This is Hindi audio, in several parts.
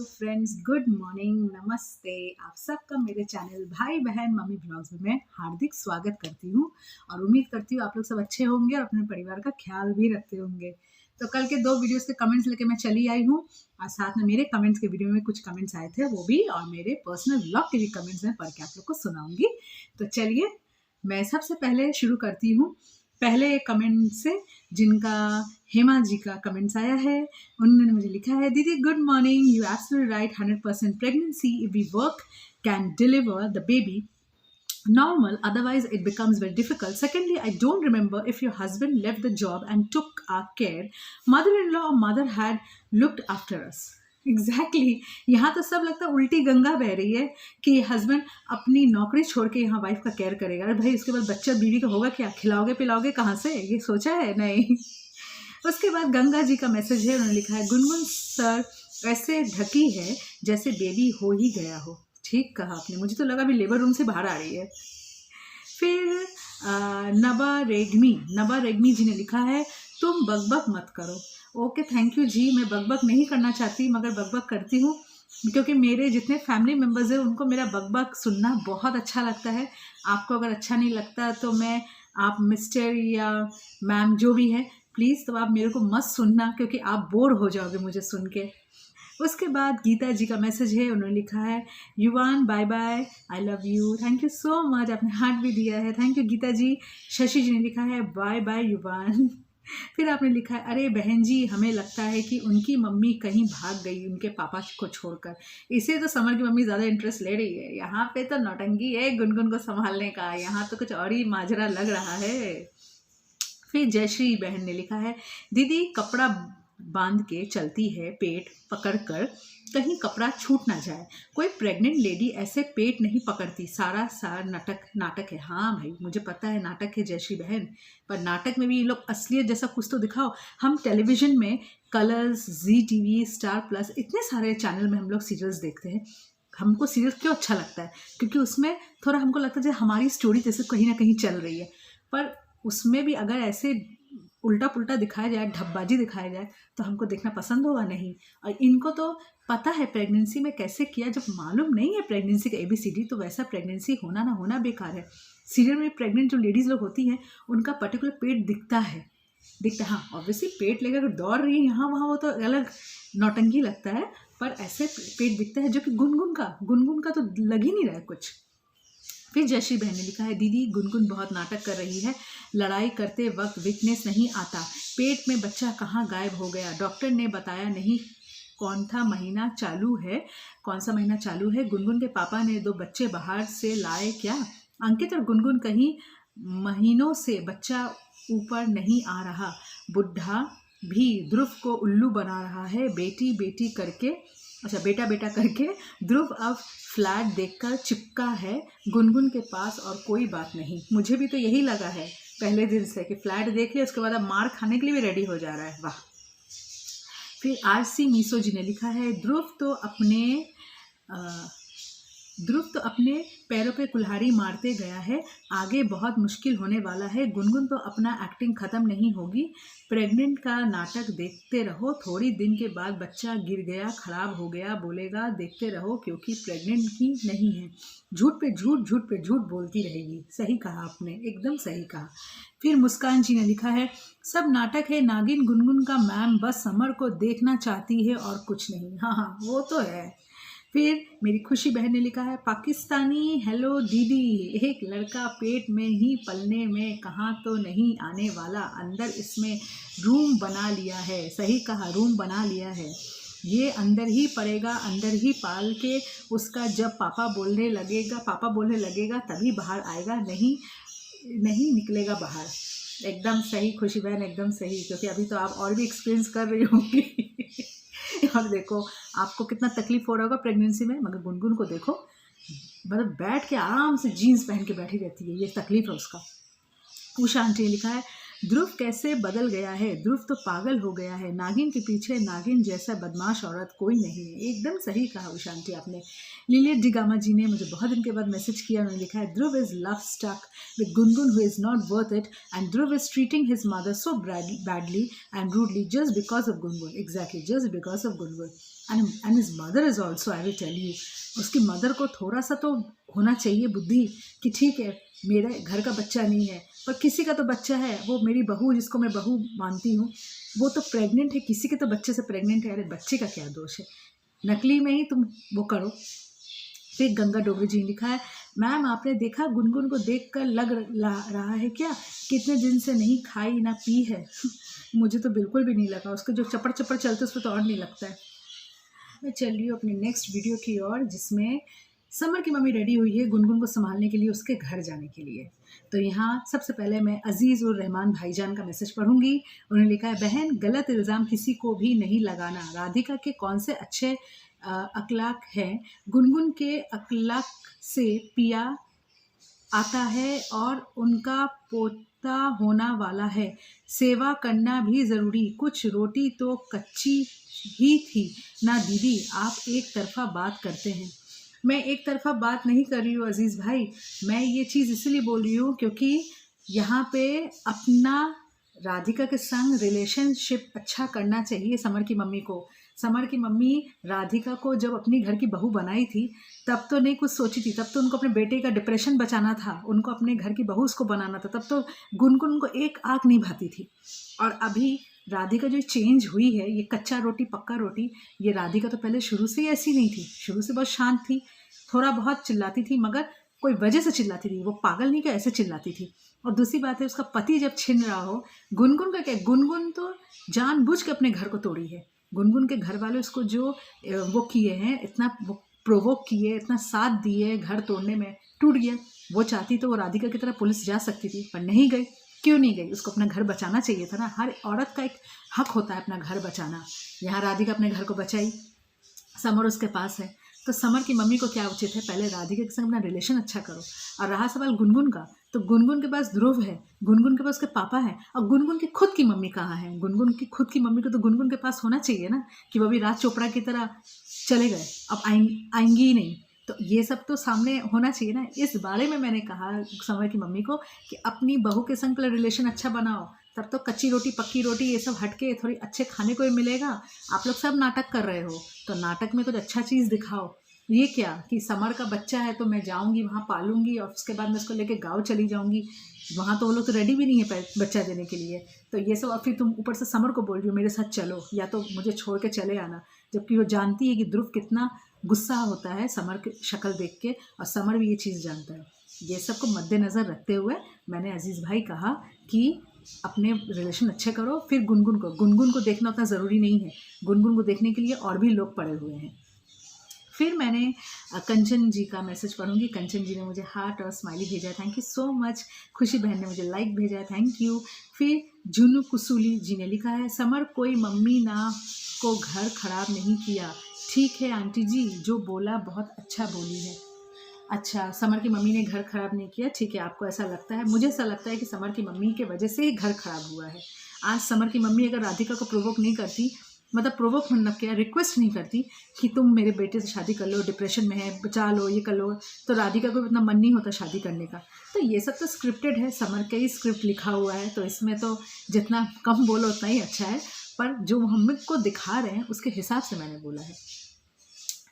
फ्रेंड्स, गुड मॉर्निंग, नमस्ते। आप सबका मेरे चैनल भाई बहन मम्मी ब्लॉग्स में मैं हार्दिक स्वागत करती हूँ और उम्मीद करती हूँ आप लोग सब अच्छे होंगे और अपने परिवार का ख्याल भी रखते होंगे। तो कल के 2 वीडियोस के कमेंट्स लेके मैं चली आई हूँ और साथ में मेरे कमेंट्स के वीडियो में कुछ कमेंट्स आए थे वो भी, और मेरे पर्सनल ब्लॉग के भी कमेंट्स मैं पढ़ के आप लोग को सुनाऊंगी। तो चलिए मैं सबसे पहले शुरू करती हूँ पहले कमेंट से, जिनका हेमा जी का कमेंट्स आया है। उन्होंने मुझे लिखा है, दीदी good morning, you absolutely right, 100% pregnancy if we work can deliver the baby normal, otherwise it becomes very difficult. Secondly, I don't remember if your husband left the job and took our care. Mother-in-law or mother had looked after us. Exactly यहाँ तो सब लगता है उल्टी गंगा बह रही है कि हस्बैंड अपनी नौकरी छोड़ के यहाँ वाइफ का केयर करेगा। अरे भाई, उसके बाद बच्चा बीवी का होगा क्या? खिलाओगे पिलाओगे कहाँ से? ये सोचा है? नहीं। उसके बाद गंगा जी का मैसेज है, उन्होंने लिखा है, गुनगुन सर ऐसे ढकी है जैसे बेबी हो ही गया हो। ठीक कहा आपने, मुझे तो लगा भी लेबर रूम से बाहर आ रही है। फिर नबा रेगमी जी ने लिखा है, तुम बकबक मत करो। ओके, थैंक यू जी। मैं बकबक नहीं करना चाहती मगर बकबक करती हूँ क्योंकि मेरे जितने फैमिली मेम्बर्स हैं उनको मेरा बकबक सुनना बहुत अच्छा लगता है। आपको अगर अच्छा नहीं लगता तो आप मिस्टर या मैम जो भी है, प्लीज़ तो आप मेरे को मत सुनना क्योंकि आप बोर हो जाओगे मुझे सुन के। उसके बाद गीता जी का मैसेज है, उन्होंने लिखा है, Yuvan bye bye, I love you. Thank you so much, आपने हार्ट भी दिया है, थैंक यू गीता जी। शशि जी ने लिखा है, बाय बाय युवान। फिर आपने लिखा है, अरे बहन जी, हमें लगता है कि उनकी मम्मी कहीं भाग गई उनके पापा को छोड़कर, इसे तो समर की मम्मी ज़्यादा इंटरेस्ट ले रही है। यहाँ पे तो नौटंकी है गुनगुन को संभालने का, यहाँ तो कुछ और ही माजरा लग रहा है। फिर जयश्री बहन ने लिखा है, दीदी कपड़ा बांध के चलती है पेट पकड़कर, कहीं कपड़ा छूट ना जाए। कोई प्रेग्नेंट लेडी ऐसे पेट नहीं पकड़ती, सारा नाटक है। हाँ भाई, मुझे पता है नाटक है जयश्री बहन, पर नाटक में भी ये लोग असलियत जैसा कुछ तो दिखाओ। हम टेलीविजन में कलर्स, जी टीवी, स्टार प्लस, इतने सारे चैनल में हम लोग सीरियल्स देखते हैं। हमको सीरियल क्यों अच्छा लगता है? क्योंकि उसमें थोड़ा हमको लगता है जैसे हमारी स्टोरी जैसे कहीं ना कहीं चल रही है, पर उसमें भी अगर ऐसे उल्टा पुल्टा दिखाया जाए, ढब्बाजी दिखाया जाए, तो हमको देखना पसंद होगा नहीं। और इनको तो पता है प्रेगनेंसी में कैसे किया, जब मालूम नहीं है प्रेगनेंसी का ABCD तो वैसा प्रेगनेंसी होना ना होना बेकार है। सीरियल में प्रेग्नेंट जो लेडीज़ लोग होती हैं उनका पर्टिकुलर पेट दिखता है। हाँ ऑब्वियसली पेट लेकर अगर दौड़ रही है यहाँ वहाँ, वो तो अलग नौटंकी लगता है, पर ऐसे पेट दिखता है जो कि गुनगुन का तो लग ही नहीं रहा है कुछ। फिर जयश्री बहन ने लिखा है, दीदी गुनगुन बहुत नाटक कर रही है, लड़ाई करते वक्त वीकनेस नहीं आता, पेट में बच्चा कहाँ गायब हो गया, डॉक्टर ने बताया नहीं, कौन सा महीना चालू है, गुनगुन के पापा ने 2 बच्चे बाहर से लाए क्या? अंकित और गुनगुन कहीं महीनों से बच्चा ऊपर नहीं आ रहा, बुढ़ा भी ध्रुव को उल्लू बना रहा है, बेटा बेटा करके ध्रुव अब फ्लैट देखकर चिपका है गुनगुन के पास और कोई बात नहीं। मुझे भी तो यही लगा है पहले दिन से कि फ्लैट देख लिया उसके बाद अब मार खाने के लिए भी रेडी हो जा रहा है। वाह। फिर RC मीसो जी ने लिखा है, ध्रुव तो अपने पैरों पे कुल्हाड़ी मारते गया है, आगे बहुत मुश्किल होने वाला है, गुनगुन तो अपना एक्टिंग ख़त्म नहीं होगी, प्रेग्नेंट का नाटक देखते रहो, थोड़ी दिन के बाद बच्चा गिर गया, खराब हो गया बोलेगा, देखते रहो क्योंकि प्रेग्नेंट ही नहीं है, झूठ पे झूठ बोलती रहेगी। सही कहा आपने, एकदम सही कहा। फिर मुस्कान जी ने लिखा है, सब नाटक है, नागिन गुनगुन का मैम बस समर को देखना चाहती है और कुछ नहीं। हाँ वो तो है। फिर मेरी खुशी बहन ने लिखा है, पाकिस्तानी हेलो दीदी, एक लड़का पेट में ही पलने में कहाँ तो नहीं आने वाला, अंदर इसमें रूम बना लिया है। सही कहा, रूम बना लिया है, ये अंदर ही पड़ेगा, अंदर ही पाल के उसका जब पापा बोलने लगेगा तभी बाहर आएगा, नहीं निकलेगा बाहर। एकदम सही खुशी बहन, एकदम सही, क्योंकि अभी तो आप और भी एक्सपीरियंस कर रही होंगी। और देखो आपको कितना तकलीफ हो रहा होगा प्रेगनेंसी में, मगर गुनगुन को देखो, मतलब बैठ के आराम से जीन्स पहन के बैठी रहती है, ये तकलीफ है उसका। उषा आंटी ने लिखा है, ध्रुव कैसे बदल गया है, ध्रुव तो पागल हो गया है, नागिन के पीछे नागिन जैसा बदमाश औरत कोई नहीं है। एकदम सही कहा उषा आंटी आपने। लिलियट डिगामा जी ने मुझे बहुत दिन के बाद मैसेज किया, उन्होंने लिखा है, Dhruv is love stuck with Gungun who is not worth it and Dhruv is treating his mother so badly and rudely just because of Gungun. Exactly, just because of Gungun. And his mother is also, I will tell you, उसकी मदर को थोड़ा सा तो होना चाहिए बुद्धि कि ठीक है मेरे घर का बच्चा नहीं है पर किसी का तो बच्चा है, वो मेरी बहू जिसको मैं बहू मानती हूँ वो तो प्रेग्नेंट है, किसी के तो बच्चे से प्रेग्नेंट है, अरे बच्चे का क्या दोष है, नकली में ही तुम वो करो। फिर गंगा डोगरी जी ने लिखा है, मैम आपने देखा गुनगुन को देखकर लग रहा है क्या कितने दिन से नहीं खाई ना पी है। मुझे तो बिल्कुल भी नहीं लगा, उसके जो चपड़ चपड़ चलते उस पर तो और नहीं लगता है। मैं चल रही हूँ अपने नेक्स्ट वीडियो की ओर, जिसमें समर की मम्मी रेडी हुई है गुनगुन को संभालने के लिए, उसके घर जाने के लिए। तो यहाँ सबसे पहले मैं अजीज़ और रहमान भाईजान का मैसेज पढ़ूंगी। उन्होंने लिखा है, बहन गलत इल्ज़ाम किसी को भी नहीं लगाना, राधिका के कौन से अच्छे अखलाक हैं, गुनगुन के अखलाक से पिया आता है और उनका पोता होना वाला है, सेवा करना भी ज़रूरी, कुछ रोटी तो कच्ची ही थी ना दीदी, आप एक तरफा बात करते हैं। मैं एक तरफा बात नहीं कर रही हूँ अजीज़ भाई, मैं ये चीज़ इसलिए बोल रही हूँ क्योंकि यहाँ पे अपना राधिका के संग रिलेशनशिप अच्छा करना चाहिए समर की मम्मी को। समर की मम्मी राधिका को जब अपनी घर की बहू बनाई थी तब तो नहीं कुछ सोची थी, तब तो उनको अपने बेटे का डिप्रेशन बचाना था, उनको अपने घर की बहू उसको बनाना था, तब तो गुनगुन को एक आँख नहीं भाती थी। और अभी राधिका जो चेंज हुई है, ये कच्चा रोटी पक्का रोटी, ये राधिका तो पहले शुरू से ही ऐसी नहीं थी, शुरू से बहुत शांत थी, थोड़ा बहुत चिल्लाती थी मगर कोई वजह से चिल्लाती थी, वो पागल नहीं कि ऐसे चिल्लाती थी। और दूसरी बात है उसका पति जब छिन रहा हो, गुनगुन का क्या, गुनगुन तो जानबूझ के अपने घर को तोड़ी है। गुनगुन के घर वाले उसको जो वो किए हैं, इतना वो प्रोवोक किए, इतना साथ दिए, घर तोड़ने में टूट गया। वो चाहती तो वो राधिका की तरह पुलिस जा सकती थी पर नहीं गई। क्यों नहीं गई? उसको अपना घर बचाना चाहिए था ना, हर औरत का एक हक होता है अपना घर बचाना। यहाँ राधिका अपने घर को बचाई, समर उसके पास है, तो समर की मम्मी को क्या उचित है, पहले राधिका के संग अपना रिलेशन अच्छा करो। और रहा सवाल गुनगुन का, तो गुनगुन के पास ध्रुव है, गुनगुन के पास उसके पापा हैं, और गुनगुन की खुद की मम्मी कहाँ है? गुनगुन की खुद की मम्मी को तो गुनगुन के पास होना चाहिए ना, कि वो भी राज चोपड़ा की तरह चले गए, अब आएंगी ही नहीं। तो ये सब तो सामने होना चाहिए ना। इस बारे में मैंने कहा समर की मम्मी को कि अपनी बहू के संग पहले रिलेशन अच्छा बनाओ, तब तो कच्ची रोटी पक्की रोटी ये सब हटके थोड़ी अच्छे खाने को ही मिलेगा। आप लोग सब नाटक कर रहे हो तो नाटक में कुछ अच्छा चीज़ दिखाओ। ये क्या कि समर का बच्चा है तो मैं जाऊंगी वहाँ पालूंगी और उसके बाद मैं उसको लेके गाँव चली जाऊंगी, वहाँ तो वो लोग तो रेडी भी नहीं है बच्चा देने के लिए। तो ये सब, और फिर तुम ऊपर से समर को बोल रही हो मेरे साथ चलो या तो मुझे छोड़ के चले आना, जबकि वो जानती है कि ध्रुव कितना गुस्सा होता है समर की शक्ल देख के, और समर भी ये चीज़ जानता है। ये सब को मद्देनज़र रखते हुए मैंने अजीज़ भाई कहा कि अपने रिलेशन अच्छे करो। फिर गुनगुन को देखना उतना ज़रूरी नहीं है, गुनगुन को देखने के लिए और भी लोग पड़े हुए हैं। फिर मैंने कंचन जी का मैसेज पढ़ूंगी। कंचन जी ने मुझे हार्ट और स्माइली भेजा है, थैंक यू सो मच। खुशी बहन ने मुझे लाइक भेजा है, थैंक यू। फिर जुनू कुसूली जी ने लिखा है, समर कोई मम्मी ना को घर खराब नहीं किया, ठीक है आंटी जी, जो बोला बहुत अच्छा बोली है। अच्छा, समर की मम्मी ने घर खराब नहीं किया, ठीक है, आपको ऐसा लगता है। मुझे ऐसा लगता है कि समर की मम्मी के वजह से ही घर खराब हुआ है। आज समर की मम्मी अगर राधिका को प्रोवोक नहीं करती, मतलब प्रोवोक मतलब क्या, रिक्वेस्ट नहीं करती कि तुम मेरे बेटे से शादी कर लो, डिप्रेशन में है, बचा लो, ये कर लो, तो राधिका को इतना मन नहीं होता शादी करने का। तो ये सब तो स्क्रिप्टेड है, समर का ही स्क्रिप्ट लिखा हुआ है, तो इसमें तो जितना कम बोलो उतना ही अच्छा है, पर जो हम को दिखा रहे हैं उसके हिसाब से मैंने बोला है।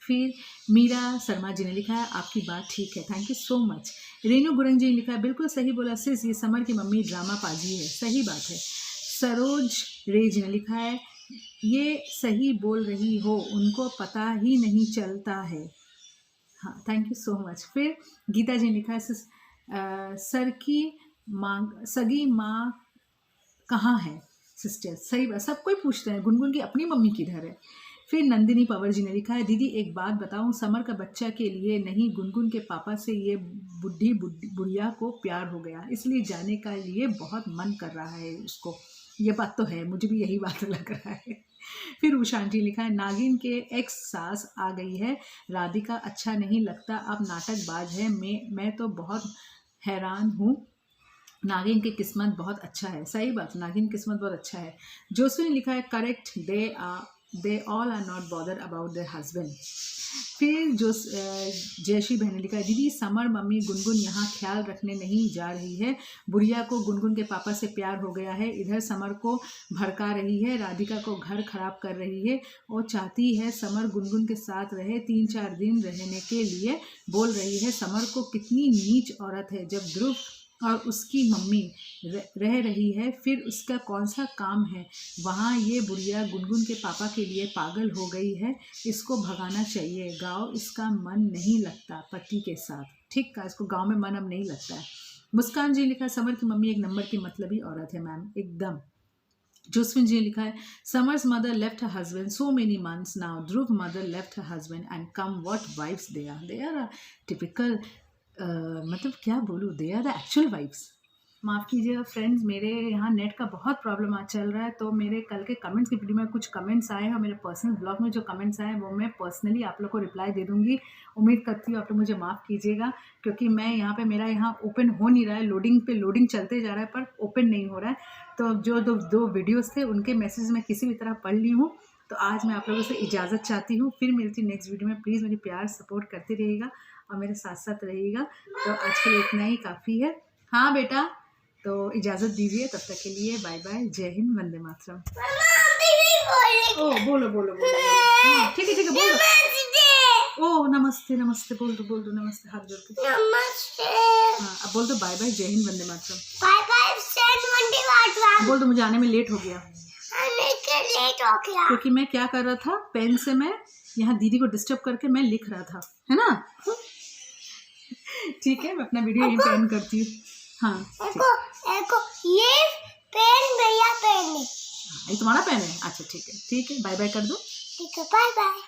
फिर मीरा शर्मा जी ने लिखा है, आपकी बात ठीक है, thank you so much. Renu Gurung ji ने लिखा है, बिल्कुल सही बोला सिस, ये समर की मम्मी ड्रामा पाजी है, सही बात है। सरोज रे जी ने लिखा है, ये सही बोल रही हो, उनको पता ही नहीं चलता है। हाँ, थैंक यू सो मच। फिर गीता जी ने लिखा है, सर की माँ, सगी माँ कहाँ है सिस्टर, सही बात, सब कोई पूछते हैं गुनगुन की अपनी मम्मी किधर है। फिर नंदिनी पवर जी ने लिखा है, दीदी एक बात बताऊं, समर का बच्चा के लिए नहीं, गुनगुन के पापा से ये बुढ़िया को प्यार हो गया, इसलिए जाने का लिए बहुत मन कर रहा है उसको। ये बात तो है, मुझे भी यही बात लग रहा है। फिर उषा आंटी लिखा है, नागिन के एक्स सास आ गई है, राधिका अच्छा नहीं लगता, अब नाटकबाज है, मैं तो बहुत हैरान हूँ, नागिन की किस्मत बहुत अच्छा है। सही बात, नागिन किस्मत बहुत अच्छा है। जोसवी ने लिखा है, correct, they all are not bother about their husband. फिर जो जयश्री बहन ने लिखा है, दीदी समर मम्मी गुनगुन यहाँ ख्याल रखने नहीं जा रही है। बुढ़िया को गुनगुन के पापा से प्यार हो गया है, इधर समर को भड़का रही है, राधिका को घर खराब कर रही है और चाहती है समर गुनगुन के साथ रहे, 3-4 दिन रहने के लिए बोल रही है। समर को कितनी नीच औरत है, जब ध्रुव और उसकी मम्मी रह रही है फिर उसका कौन सा काम है वहाँ। ये बुढ़िया गुनगुन के पापा के लिए पागल हो गई है, इसको भगाना चाहिए। गाँव इसका मन नहीं लगता पति के साथ। ठीक का, इसको गांव में मन अब नहीं लगता है। मुस्कान जी लिखा, समर की मम्मी एक नंबर की मतलबी औरत है मैम, एकदम। जोसफिन जी ने लिखा है, Samar's mother left her husband so many months now, Dhruv mother left her husband and come what wifes they are typical, मतलब क्या बोलूँ, they are the actual wifes. माफ़ कीजिएगा फ्रेंड्स, मेरे यहाँ नेट का बहुत प्रॉब्लम आज चल रहा है, तो मेरे कल के कमेंट्स की वीडियो में कुछ कमेंट्स आए हैं और मेरे पर्सनल ब्लॉग में जो कमेंट्स आए हैं वो मैं पर्सनली आप लोग को रिप्लाई दे दूँगी। उम्मीद करती हूँ आप लोग मुझे माफ़ कीजिएगा, क्योंकि मैं यहाँ पे मेरा यहाँ ओपन हो नहीं रहा है, लोडिंग पे लोडिंग चलते जा रहा है पर ओपन नहीं हो रहा है। तो जो दो वीडियोज़ थे उनके मैसेज मैं किसी भी तरह पढ़ ली हूँ। तो आज मैं आप लोगों से इजाज़त चाहती हूँ, फिर मिलती हूँ नेक्स्ट वीडियो में। प्लीज़ मेरी प्यार सपोर्ट करते रहिएगा और मेरे साथ साथ रहिएगा। तो आज के लिए इतना ही काफ़ी है। हाँ बेटा, तो इजाज़त दीजिए, तब तक के लिए बाय बाय, जय हिंद, वंदे मातरम। ओ बोलो बोलो बोलो, हाँ ठीक है बोलो। ओ नमस्ते नमस्ते बोल दो नमस्ते, हाथ जोड़ के नमस्ते। हाँ अब बोल दो बाय बाय, जय हिंद, वंदे मातरम। बाय बाय, वंदे मातरम बोल दो। मुझे आने में लेट हो गया, क्योंकि मैं क्या कर रहा था, पेन से मैं यहाँ दीदी को डिस्टर्ब करके मैं लिख रहा था, है ना। ठीक है, मैं अपना वीडियो यहीं पे एंड करती हूँ। हाँ एको ये पेन भैया पेन है, ये तुम्हारा पेन है, अच्छा ठीक है बाय बाय कर दो। ठीक है बाय बाय।